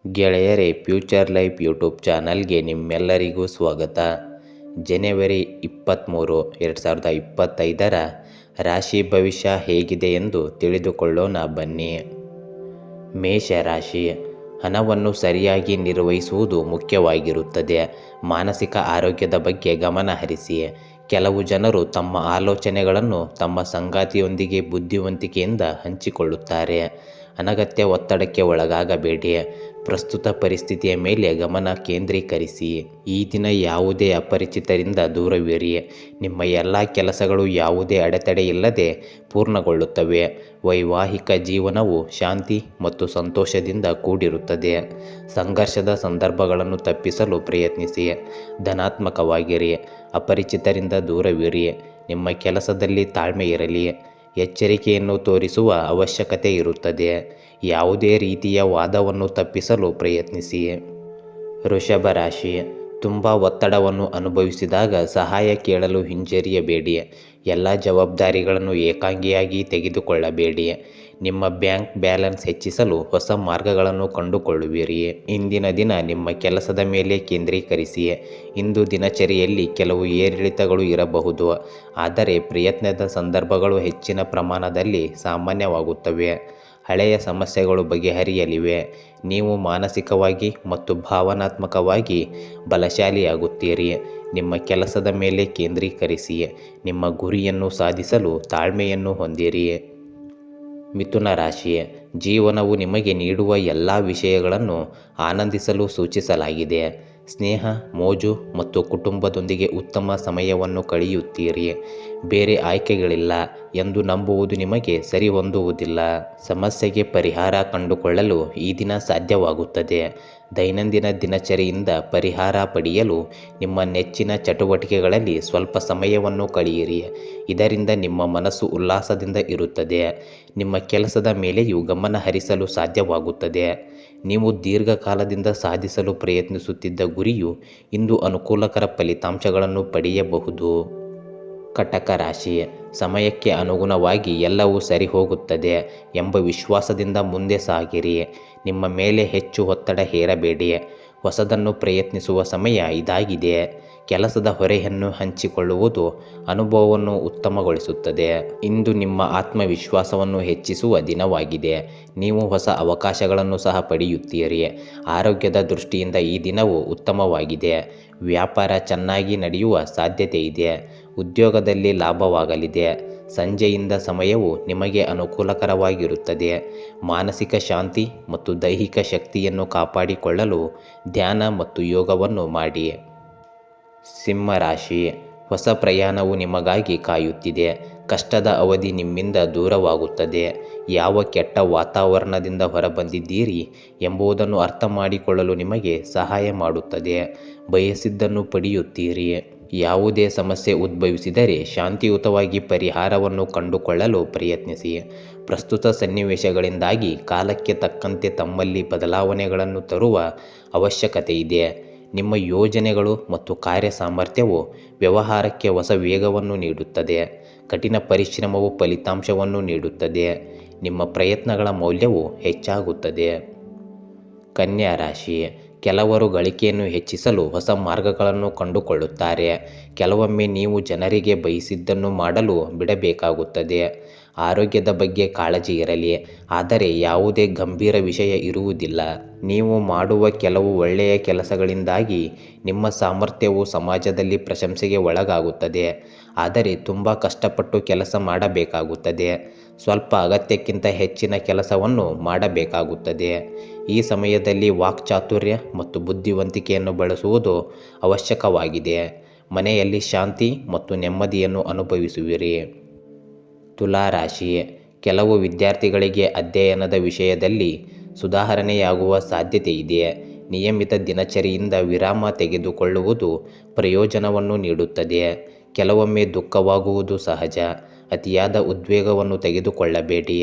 ಗೆಳೆಯರೇ, future life YouTube ಚಾನಲ್ಗೆ ನಿಮ್ಮೆಲ್ಲರಿಗೂ ಸ್ವಾಗತ. ಜನವರಿ 23, 2025 ರಾಶಿ ಭವಿಷ್ಯ ಹೇಗಿದೆ ಎಂದು ತಿಳಿದುಕೊಳ್ಳೋಣ ಬನ್ನಿ. ಮೇಷರಾಶಿ. ಹಣವನ್ನು ಸರಿಯಾಗಿ ನಿರ್ವಹಿಸುವುದು ಮುಖ್ಯವಾಗಿರುತ್ತದೆ. ಮಾನಸಿಕ ಆರೋಗ್ಯದ ಬಗ್ಗೆ ಗಮನ ಹರಿಸಿ. ಕೆಲವು ಜನರು ತಮ್ಮ ಆಲೋಚನೆಗಳನ್ನು ತಮ್ಮ ಸಂಗಾತಿಯೊಂದಿಗೆ ಬುದ್ಧಿವಂತಿಕೆಯಿಂದ ಹಂಚಿಕೊಳ್ಳುತ್ತಾರೆ. ಅನಗತ್ಯ ಒತ್ತಡಕ್ಕೆ ಒಳಗಾಗಬೇಡಿ. ಪ್ರಸ್ತುತ ಪರಿಸ್ಥಿತಿಯ ಮೇಲೆ ಗಮನ ಕೇಂದ್ರೀಕರಿಸಿ. ಈ ದಿನ ಯಾವುದೇ ಅಪರಿಚಿತರಿಂದ ದೂರವಿರಿ. ನಿಮ್ಮ ಎಲ್ಲ ಕೆಲಸಗಳು ಯಾವುದೇ ಅಡೆತಡೆಯಿಲ್ಲದೆ ಪೂರ್ಣಗೊಳ್ಳುತ್ತವೆ. ವೈವಾಹಿಕ ಜೀವನವು ಶಾಂತಿ ಮತ್ತು ಸಂತೋಷದಿಂದ ಕೂಡಿರುತ್ತದೆ. ಸಂಘರ್ಷದ ಸಂದರ್ಭಗಳನ್ನು ತಪ್ಪಿಸಲು ಪ್ರಯತ್ನಿಸಿ. ಧನಾತ್ಮಕವಾಗಿರಿ. ಅಪರಿಚಿತರಿಂದ ದೂರವಿರಿ. ನಿಮ್ಮ ಕೆಲಸದಲ್ಲಿ ತಾಳ್ಮೆ ಇರಲಿ. ಎಚ್ಚರಿಕೆಯನ್ನು ತೋರಿಸುವ ಅವಶ್ಯಕತೆ ಇರುತ್ತದೆ. ಯಾವುದೇ ರೀತಿಯ ವಾದವನ್ನು ತಪ್ಪಿಸಲು ಪ್ರಯತ್ನಿಸಿ. ವೃಷಭ ರಾಶಿ. ತುಂಬ ಒತ್ತಡವನ್ನು ಅನುಭವಿಸಿದಾಗ ಸಹಾಯ ಕೇಳಲು ಹಿಂಜರಿಯಬೇಡಿ. ಎಲ್ಲ ಜವಾಬ್ದಾರಿಗಳನ್ನು ಏಕಾಂಗಿಯಾಗಿ ತೆಗೆದುಕೊಳ್ಳಬೇಡಿ. ನಿಮ್ಮ ಬ್ಯಾಂಕ್ ಬ್ಯಾಲೆನ್ಸ್ ಹೆಚ್ಚಿಸಲು ಹೊಸ ಮಾರ್ಗಗಳನ್ನು ಕಂಡುಕೊಳ್ಳುವಿರಿ. ಇಂದಿನ ದಿನ ನಿಮ್ಮ ಕೆಲಸದ ಮೇಲೆ ಕೇಂದ್ರೀಕರಿಸಿ. ಇಂದು ದಿನಚರಿಯಲ್ಲಿ ಕೆಲವು ಏರಿಳಿತಗಳು ಇರಬಹುದು, ಆದರೆ ಪ್ರಯತ್ನದ ಸಂದರ್ಭಗಳು ಹೆಚ್ಚಿನ ಪ್ರಮಾಣದಲ್ಲಿ ಸಾಮಾನ್ಯವಾಗುತ್ತವೆ. ಹಳೆಯ ಸಮಸ್ಯೆಗಳು ಬಗೆಹರಿಯಲಿವೆ. ನೀವು ಮಾನಸಿಕವಾಗಿ ಮತ್ತು ಭಾವನಾತ್ಮಕವಾಗಿ ಬಲಶಾಲಿಯಾಗುತ್ತೀರಿ. ನಿಮ್ಮ ಕೆಲಸದ ಮೇಲೆ ಕೇಂದ್ರೀಕರಿಸಿ. ನಿಮ್ಮ ಗುರಿಯನ್ನು ಸಾಧಿಸಲು ತಾಳ್ಮೆಯನ್ನು ಹೊಂದಿರಿ. ಮಿಥುನ ರಾಶಿ. ಜೀವನವು ನಿಮಗೆ ನೀಡುವ ಎಲ್ಲ ವಿಷಯಗಳನ್ನು ಆನಂದಿಸಲು ಸೂಚಿಸಲಾಗಿದೆ. ಸ್ನೇಹ, ಮೋಜು ಮತ್ತು ಕುಟುಂಬದೊಂದಿಗೆ ಉತ್ತಮ ಸಮಯವನ್ನು ಕಳೆಯುತ್ತೀರಿ. ಬೇರೆ ಆಯ್ಕೆಗಳಿಲ್ಲ ಎಂದು ನಂಬುವುದು ನಿಮಗೆ ಸರಿಹೊಂದುವುದಿಲ್ಲ. ಸಮಸ್ಯೆಗೆ ಪರಿಹಾರ ಕಂಡುಕೊಳ್ಳಲು ಈ ದಿನ ಸಾಧ್ಯವಾಗುತ್ತದೆ. ದೈನಂದಿನ ದಿನಚರಿಯಿಂದ ಪರಿಹಾರ ಪಡೆಯಲು ನಿಮ್ಮ ನೆಚ್ಚಿನ ಚಟುವಟಿಕೆಗಳಲ್ಲಿ ಸ್ವಲ್ಪ ಸಮಯವನ್ನು ಕಳೆಯಿರಿ. ಇದರಿಂದ ನಿಮ್ಮ ಮನಸ್ಸು ಉಲ್ಲಾಸದಿಂದ ಇರುತ್ತದೆ. ನಿಮ್ಮ ಕೆಲಸದ ಮೇಲೆಯೂ ಗಮನ ಹರಿಸಲು ಸಾಧ್ಯವಾಗುತ್ತದೆ. ನೀವು ದೀರ್ಘಕಾಲದಿಂದ ಸಾಧಿಸಲು ಪ್ರಯತ್ನಿಸುತ್ತಿದ್ದ ಗುರಿಯು ಇಂದು ಅನುಕೂಲಕರ ಫಲಿತಾಂಶಗಳನ್ನು ಪಡೆಯಬಹುದು. ಕಟಕ ರಾಶಿ. ಸಮಯಕ್ಕೆ ಅನುಗುಣವಾಗಿ ಎಲ್ಲವೂ ಸರಿ ಹೋಗುತ್ತದೆ ಎಂಬ ವಿಶ್ವಾಸದಿಂದ ಮುಂದೆ ಸಾಗಿರಿ. ನಿಮ್ಮ ಮೇಲೆ ಹೆಚ್ಚು ಒತ್ತಡ ಹೇರಬೇಡಿ. ಹೊಸದನ್ನು ಪ್ರಯತ್ನಿಸುವ ಸಮಯ ಇದಾಗಿದೆ. ಕೆಲಸದ ಹೊರೆಯನ್ನು ಹಂಚಿಕೊಳ್ಳುವುದು ಅನುಭವವನ್ನು ಉತ್ತಮಗೊಳಿಸುತ್ತದೆ. ಇಂದು ನಿಮ್ಮ ಆತ್ಮವಿಶ್ವಾಸವನ್ನು ಹೆಚ್ಚಿಸುವ ದಿನವಾಗಿದೆ. ನೀವು ಹೊಸ ಅವಕಾಶಗಳನ್ನು ಸಹ ಪಡೆಯುತ್ತೀರಿ. ಆರೋಗ್ಯದ ದೃಷ್ಟಿಯಿಂದ ಈ ದಿನವು ಉತ್ತಮವಾಗಿದೆ. ವ್ಯಾಪಾರ ಚೆನ್ನಾಗಿ ನಡೆಯುವ ಸಾಧ್ಯತೆ ಇದೆ. ಉದ್ಯೋಗದಲ್ಲಿ ಲಾಭವಾಗಲಿದೆ. ಸಂಜೆಯಿಂದ ಸಮಯವು ನಿಮಗೆ ಅನುಕೂಲಕರವಾಗಿರುತ್ತದೆ. ಮಾನಸಿಕ ಶಾಂತಿ ಮತ್ತು ದೈಹಿಕ ಶಕ್ತಿಯನ್ನು ಕಾಪಾಡಿಕೊಳ್ಳಲು ಧ್ಯಾನ ಮತ್ತು ಯೋಗವನ್ನು ಮಾಡಿ. ಸಿಂಹ ರಾಶಿ. ಹೊಸ ಪ್ರಯಾಣವು ನಿಮಗಾಗಿ ಕಾಯುತ್ತಿದೆ. ಕಷ್ಟದ ಅವಧಿ ನಿಮ್ಮಿಂದ ದೂರವಾಗುತ್ತದೆ. ಯಾವ ಕೆಟ್ಟ ವಾತಾವರಣದಿಂದ ಹೊರಬಂದಿದ್ದೀರಿ ಎಂಬುದನ್ನು ಅರ್ಥ ಮಾಡಿಕೊಳ್ಳಲು ನಿಮಗೆ ಸಹಾಯ ಮಾಡುತ್ತದೆ. ಬಯಸಿದ್ದನ್ನು ಪಡೆಯುತ್ತೀರಿ. ಯಾವುದೇ ಸಮಸ್ಯೆ ಉದ್ಭವಿಸಿದರೆ ಶಾಂತಿಯುತವಾಗಿ ಪರಿಹಾರವನ್ನು ಕಂಡುಕೊಳ್ಳಲು ಪ್ರಯತ್ನಿಸಿ. ಪ್ರಸ್ತುತ ಸನ್ನಿವೇಶಗಳಿಂದಾಗಿ ಕಾಲಕ್ಕೆ ತಕ್ಕಂತೆ ತಮ್ಮಲ್ಲಿ ಬದಲಾವಣೆಗಳನ್ನು ತರುವ ಅವಶ್ಯಕತೆ ಇದೆ. ನಿಮ್ಮ ಯೋಜನೆಗಳು ಮತ್ತು ಕಾರ್ಯ ಸಾಮರ್ಥ್ಯವು ವ್ಯವಹಾರಕ್ಕೆ ಹೊಸ ವೇಗವನ್ನು ನೀಡುತ್ತದೆ. ಕಠಿಣ ಪರಿಶ್ರಮವು ಫಲಿತಾಂಶವನ್ನು ನೀಡುತ್ತದೆ. ನಿಮ್ಮ ಪ್ರಯತ್ನಗಳ ಮೌಲ್ಯವು ಹೆಚ್ಚಾಗುತ್ತದೆ. ಕನ್ಯಾ ರಾಶಿ. ಕೆಲವರು ಗಳಿಕೆಯನ್ನು ಹೆಚ್ಚಿಸಲು ಹೊಸ ಮಾರ್ಗಗಳನ್ನು ಕಂಡುಕೊಳ್ಳುತ್ತಾರೆ. ಕೆಲವೊಮ್ಮೆ ನೀವು ಜನರಿಗೆ ಬಯಸಿದ್ದನ್ನು ಮಾಡಲು ಬಿಡಬೇಕಾಗುತ್ತದೆ. ಆರೋಗ್ಯದ ಬಗ್ಗೆ ಕಾಳಜಿ ಇರಲಿ, ಆದರೆ ಯಾವುದೇ ಗಂಭೀರ ವಿಷಯ ಇರುವುದಿಲ್ಲ. ನೀವು ಮಾಡುವ ಕೆಲವು ಒಳ್ಳೆಯ ಕೆಲಸಗಳಿಂದಾಗಿ ನಿಮ್ಮ ಸಾಮರ್ಥ್ಯವು ಸಮಾಜದಲ್ಲಿ ಪ್ರಶಂಸೆಗೆ ಒಳಗಾಗುತ್ತದೆ. ಆದರೆ ತುಂಬ ಕಷ್ಟಪಟ್ಟು ಕೆಲಸ ಮಾಡಬೇಕಾಗುತ್ತದೆ. ಸ್ವಲ್ಪ ಅಗತ್ಯಕ್ಕಿಂತ ಹೆಚ್ಚಿನ ಕೆಲಸವನ್ನು ಮಾಡಬೇಕಾಗುತ್ತದೆ. ಈ ಸಮಯದಲ್ಲಿ ವಾಕ್ಚಾತುರ್ಯ ಮತ್ತು ಬುದ್ಧಿವಂತಿಕೆಯನ್ನು ಬಳಸುವುದು ಅವಶ್ಯಕವಾಗಿದೆ. ಮನೆಯಲ್ಲಿ ಶಾಂತಿ ಮತ್ತು ನೆಮ್ಮದಿಯನ್ನು ಅನುಭವಿಸುವಿರಿ. ತುಲಾ ರಾಶಿ. ಕೆಲವು ವಿದ್ಯಾರ್ಥಿಗಳಿಗೆ ಅಧ್ಯಯನದ ವಿಷಯದಲ್ಲಿ ಸುಧಾರಣೆಯಾಗುವ ಸಾಧ್ಯತೆ ಇದೆ. ನಿಯಮಿತ ದಿನಚರಿಯಿಂದ ವಿರಾಮ ತೆಗೆದುಕೊಳ್ಳುವುದು ಪ್ರಯೋಜನವನ್ನು ನೀಡುತ್ತದೆ. ಕೆಲವೊಮ್ಮೆ ದುಃಖವಾಗುವುದು ಸಹಜ. ಅತಿಯಾದ ಉದ್ವೇಗವನ್ನು ತೆಗೆದುಕೊಳ್ಳಬೇಡಿ.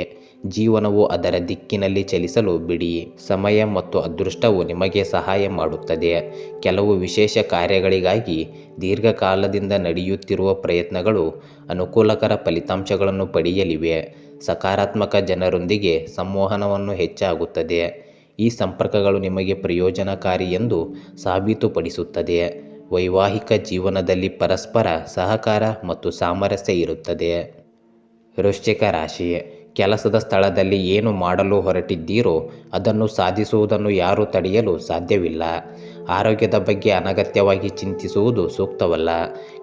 ಜೀವನವು ಅದರ ದಿಕ್ಕಿನಲ್ಲಿ ಚಲಿಸಲು ಬಿಡಿ. ಸಮಯ ಮತ್ತು ಅದೃಷ್ಟವು ನಿಮಗೆ ಸಹಾಯ ಮಾಡುತ್ತದೆ. ಕೆಲವು ವಿಶೇಷ ಕಾರ್ಯಗಳಿಗಾಗಿ ದೀರ್ಘಕಾಲದಿಂದ ನಡೆಯುತ್ತಿರುವ ಪ್ರಯತ್ನಗಳು ಅನುಕೂಲಕರ ಫಲಿತಾಂಶಗಳನ್ನು ಪಡೆಯಲಿವೆ. ಸಕಾರಾತ್ಮಕ ಜನರೊಂದಿಗೆ ಸಂವಹನವನ್ನು ಹೆಚ್ಚಾಗುತ್ತದೆ. ಈ ಸಂಪರ್ಕಗಳು ನಿಮಗೆ ಪ್ರಯೋಜನಕಾರಿ ಎಂದು ಸಾಬೀತುಪಡಿಸುತ್ತದೆ. ವೈವಾಹಿಕ ಜೀವನದಲ್ಲಿ ಪರಸ್ಪರ ಸಹಕಾರ ಮತ್ತು ಸಾಮರಸ್ಯ ಇರುತ್ತದೆ. ವೃಶ್ಚಿಕ ರಾಶಿ, ಕೆಲಸದ ಸ್ಥಳದಲ್ಲಿ ಏನು ಮಾಡಲು ಹೊರಟಿದ್ದೀರೋ ಅದನ್ನು ಸಾಧಿಸುವುದನ್ನು ಯಾರೂ ತಡೆಯಲು ಸಾಧ್ಯವಿಲ್ಲ. ಆರೋಗ್ಯದ ಬಗ್ಗೆ ಅನಗತ್ಯವಾಗಿ ಚಿಂತಿಸುವುದು ಸೂಕ್ತವಲ್ಲ.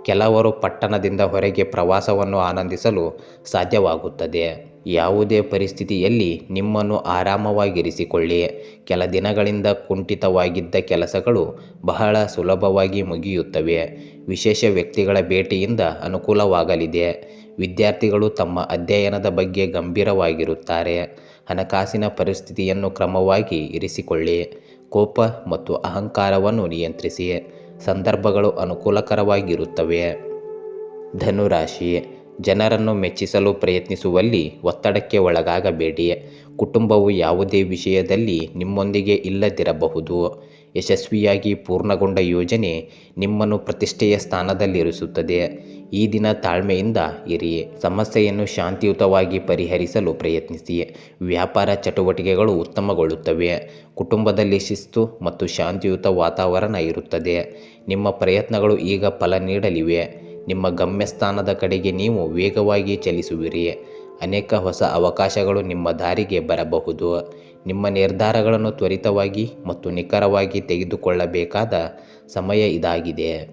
ಕೆಲವರು ಪಟ್ಟಣದಿಂದ ಹೊರಗೆ ಪ್ರವಾಸವನ್ನು ಆನಂದಿಸಲು ಸಾಧ್ಯವಾಗುತ್ತದೆ. ಯಾವುದೇ ಪರಿಸ್ಥಿತಿಯಲ್ಲಿ ನಿಮ್ಮನ್ನು ಆರಾಮವಾಗಿರಿಸಿಕೊಳ್ಳಿ. ಕೆಲ ದಿನಗಳಿಂದ ಕುಂಠಿತವಾಗಿದ್ದ ಕೆಲಸಗಳು ಬಹಳ ಸುಲಭವಾಗಿ ಮುಗಿಯುತ್ತವೆ. ವಿಶೇಷ ವ್ಯಕ್ತಿಗಳ ಭೇಟಿಯಿಂದ ಅನುಕೂಲವಾಗಲಿದೆ. ವಿದ್ಯಾರ್ಥಿಗಳು ತಮ್ಮ ಅಧ್ಯಯನದ ಬಗ್ಗೆ ಗಂಭೀರವಾಗಿರುತ್ತಾರೆ. ಹಣಕಾಸಿನ ಪರಿಸ್ಥಿತಿಯನ್ನು ಕ್ರಮವಾಗಿ ಇರಿಸಿಕೊಳ್ಳಿ. ಕೋಪ ಮತ್ತು ಅಹಂಕಾರವನ್ನು ನಿಯಂತ್ರಿಸಿ. ಸಂದರ್ಭಗಳು ಅನುಕೂಲಕರವಾಗಿರುತ್ತವೆ. ಧನುರಾಶಿ, ಜನರನ್ನು ಮೆಚ್ಚಿಸಲು ಪ್ರಯತ್ನಿಸುವಲ್ಲಿ ಒತ್ತಡಕ್ಕೆ ಒಳಗಾಗಬೇಡಿ. ಕುಟುಂಬವು ಯಾವುದೇ ವಿಷಯದಲ್ಲಿ ನಿಮ್ಮೊಂದಿಗೆ ಇಲ್ಲದಿರಬಹುದು. ಯಶಸ್ವಿಯಾಗಿ ಪೂರ್ಣಗೊಂಡ ಯೋಜನೆ ನಿಮ್ಮನ್ನು ಪ್ರತಿಷ್ಠೆಯ ಸ್ಥಾನದಲ್ಲಿರಿಸುತ್ತದೆ. ಈ ದಿನ ತಾಳ್ಮೆಯಿಂದ ಇರಿ. ಸಮಸ್ಯೆಯನ್ನು ಶಾಂತಿಯುತವಾಗಿ ಪರಿಹರಿಸಲು ಪ್ರಯತ್ನಿಸಿ. ವ್ಯಾಪಾರ ಚಟುವಟಿಕೆಗಳು ಉತ್ತಮಗೊಳ್ಳುತ್ತವೆ. ಕುಟುಂಬದಲ್ಲಿ ಶಿಸ್ತು ಮತ್ತು ಶಾಂತಿಯುತ ವಾತಾವರಣ ಇರುತ್ತದೆ. ನಿಮ್ಮ ಪ್ರಯತ್ನಗಳು ಈಗ ಫಲ ನೀಡಲಿವೆ. ನಿಮ್ಮ ಗಮ್ಯಸ್ಥಾನದ ಕಡೆಗೆ ನೀವು ವೇಗವಾಗಿ ಚಲಿಸುವಿರಿ. ಅನೇಕ ಹೊಸ ಅವಕಾಶಗಳು ನಿಮ್ಮ ದಾರಿಗೆ ಬರಬಹುದು. ನಿಮ್ಮ ನಿರ್ಧಾರಗಳನ್ನು ತ್ವರಿತವಾಗಿ ಮತ್ತು ನಿಖರವಾಗಿ ತೆಗೆದುಕೊಳ್ಳಬೇಕಾದ ಸಮಯ ಇದಾಗಿದೆ.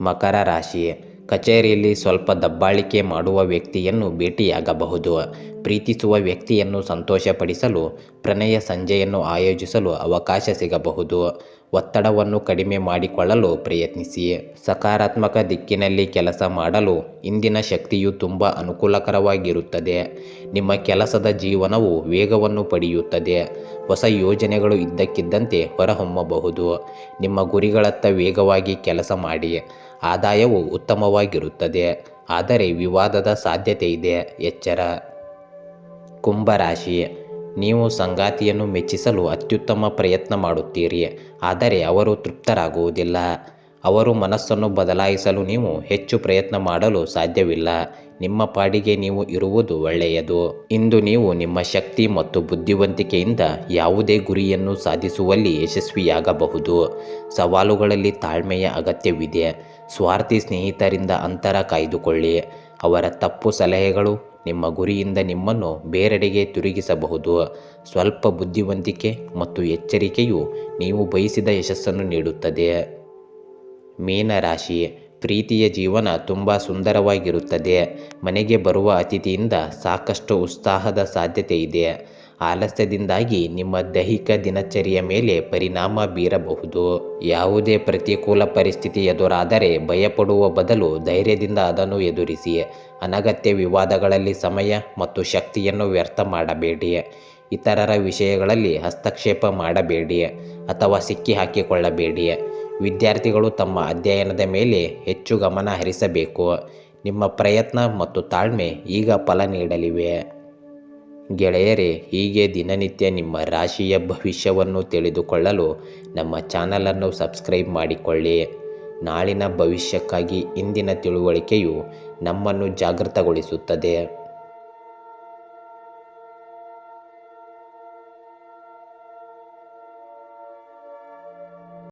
ಮಕರ ರಾಶಿ, ಕಚೇರಿಯಲ್ಲಿ ಸ್ವಲ್ಪ ದಬ್ಬಾಳಿಕೆ ಮಾಡುವ ವ್ಯಕ್ತಿಯನ್ನು ಭೇಟಿಯಾಗಬಹುದು. ಪ್ರೀತಿಸುವ ವ್ಯಕ್ತಿಯನ್ನು ಸಂತೋಷಪಡಿಸಲು ಪ್ರಣಯ ಸಂಜೆಯನ್ನು ಆಯೋಜಿಸಲು ಅವಕಾಶ ಸಿಗಬಹುದು. ಒತ್ತಡವನ್ನು ಕಡಿಮೆ ಮಾಡಿಕೊಳ್ಳಲು ಪ್ರಯತ್ನಿಸಿ. ಸಕಾರಾತ್ಮಕ ದಿಕ್ಕಿನಲ್ಲಿ ಕೆಲಸ ಮಾಡಲು ಇಂದಿನ ಶಕ್ತಿಯು ತುಂಬ ಅನುಕೂಲಕರವಾಗಿರುತ್ತದೆ. ನಿಮ್ಮ ಕೆಲಸದ ಜೀವನವು ವೇಗವನ್ನು ಪಡೆಯುತ್ತದೆ. ಹೊಸ ಯೋಜನೆಗಳು ಇದ್ದಕ್ಕಿದ್ದಂತೆ ಹೊರಹೊಮ್ಮಬಹುದು. ನಿಮ್ಮ ಗುರಿಗಳತ್ತ ವೇಗವಾಗಿ ಕೆಲಸ ಮಾಡಿ. ಆದಾಯವು ಉತ್ತಮವಾಗಿರುತ್ತದೆ, ಆದರೆ ವಿವಾದದ ಸಾಧ್ಯತೆ ಇದೆ. ಎಚ್ಚರ. ಕುಂಭರಾಶಿ, ನೀವು ಸಂಗಾತಿಯನ್ನು ಮೆಚ್ಚಿಸಲು ಅತ್ಯುತ್ತಮ ಪ್ರಯತ್ನ ಮಾಡುತ್ತೀರಿ, ಆದರೆ ಅವರು ತೃಪ್ತರಾಗುವುದಿಲ್ಲ. ಅವರು ಮನಸ್ಸನ್ನು ಬದಲಾಯಿಸಲು ನೀವು ಹೆಚ್ಚು ಪ್ರಯತ್ನ ಮಾಡಲು ಸಾಧ್ಯವಿಲ್ಲ. ನಿಮ್ಮ ಪಾಡಿಗೆ ನೀವು ಇರುವುದು ಒಳ್ಳೆಯದು. ಇಂದು ನೀವು ನಿಮ್ಮ ಶಕ್ತಿ ಮತ್ತು ಬುದ್ಧಿವಂತಿಕೆಯಿಂದ ಯಾವುದೇ ಗುರಿಯನ್ನು ಸಾಧಿಸುವಲ್ಲಿ ಯಶಸ್ವಿಯಾಗಬಹುದು. ಸವಾಲುಗಳಲ್ಲಿ ತಾಳ್ಮೆಯ ಅಗತ್ಯವಿದೆ. ಸ್ವಾರ್ಥಿ ಸ್ನೇಹಿತರಿಂದ ಅಂತರ ಕಾಯ್ದುಕೊಳ್ಳಿ. ಅವರ ತಪ್ಪು ಸಲಹೆಗಳು ನಿಮ್ಮ ಗುರಿಯಿಂದ ನಿಮ್ಮನ್ನು ಬೇರೆಡೆಗೆ ತಿರುಗಿಸಬಹುದು. ಸ್ವಲ್ಪ ಬುದ್ಧಿವಂತಿಕೆ ಮತ್ತು ಎಚ್ಚರಿಕೆಯು ನೀವು ಬಯಸಿದ ಯಶಸ್ಸನ್ನು ನೀಡುತ್ತದೆ. ಮೀನರಾಶಿ, ಪ್ರೀತಿಯ ಜೀವನ ತುಂಬ ಸುಂದರವಾಗಿರುತ್ತದೆ. ಮನೆಗೆ ಬರುವ ಅತಿಥಿಯಿಂದ ಸಾಕಷ್ಟು ಉತ್ಸಾಹದ ಸಾಧ್ಯತೆ ಇದೆ. ಆಲಸ್ಯದಿಂದಾಗಿ ನಿಮ್ಮ ದೈಹಿಕ ದಿನಚರಿಯ ಮೇಲೆ ಪರಿಣಾಮ ಬೀರಬಹುದು. ಯಾವುದೇ ಪ್ರತಿಕೂಲ ಪರಿಸ್ಥಿತಿ ಎದುರಾದರೆ ಭಯಪಡುವ ಬದಲು ಧೈರ್ಯದಿಂದ ಅದನ್ನು ಎದುರಿಸಿ. ಅನಗತ್ಯ ವಿವಾದಗಳಲ್ಲಿ ಸಮಯ ಮತ್ತು ಶಕ್ತಿಯನ್ನು ವ್ಯರ್ಥ ಮಾಡಬೇಡಿ. ಇತರರ ವಿಷಯಗಳಲ್ಲಿ ಹಸ್ತಕ್ಷೇಪ ಮಾಡಬೇಡಿ ಅಥವಾ ಸಿಕ್ಕಿಹಾಕಿಕೊಳ್ಳಬೇಡಿ. ವಿದ್ಯಾರ್ಥಿಗಳು ತಮ್ಮ ಅಧ್ಯಯನದ ಮೇಲೆ ಹೆಚ್ಚು ಗಮನ ಹರಿಸಬೇಕು. ನಿಮ್ಮ ಪ್ರಯತ್ನ ಮತ್ತು ತಾಳ್ಮೆ ಈಗ ಫಲ ನೀಡಲಿವೆ. ಗೆಳೆಯರೇ, ಹೀಗೆ ದಿನನಿತ್ಯ ನಿಮ್ಮ ರಾಶಿಯ ಭವಿಷ್ಯವನ್ನು ತಿಳಿದುಕೊಳ್ಳಲು ನಮ್ಮ ಚಾನಲನ್ನು ಸಬ್ಸ್ಕ್ರೈಬ್ ಮಾಡಿಕೊಳ್ಳಿ. ನಾಳಿನ ಭವಿಷ್ಯಕ್ಕಾಗಿ ಇಂದಿನ ತಿಳುವಳಿಕೆಯು ನಮ್ಮನ್ನು ಜಾಗೃತಗೊಳಿಸುತ್ತದೆ.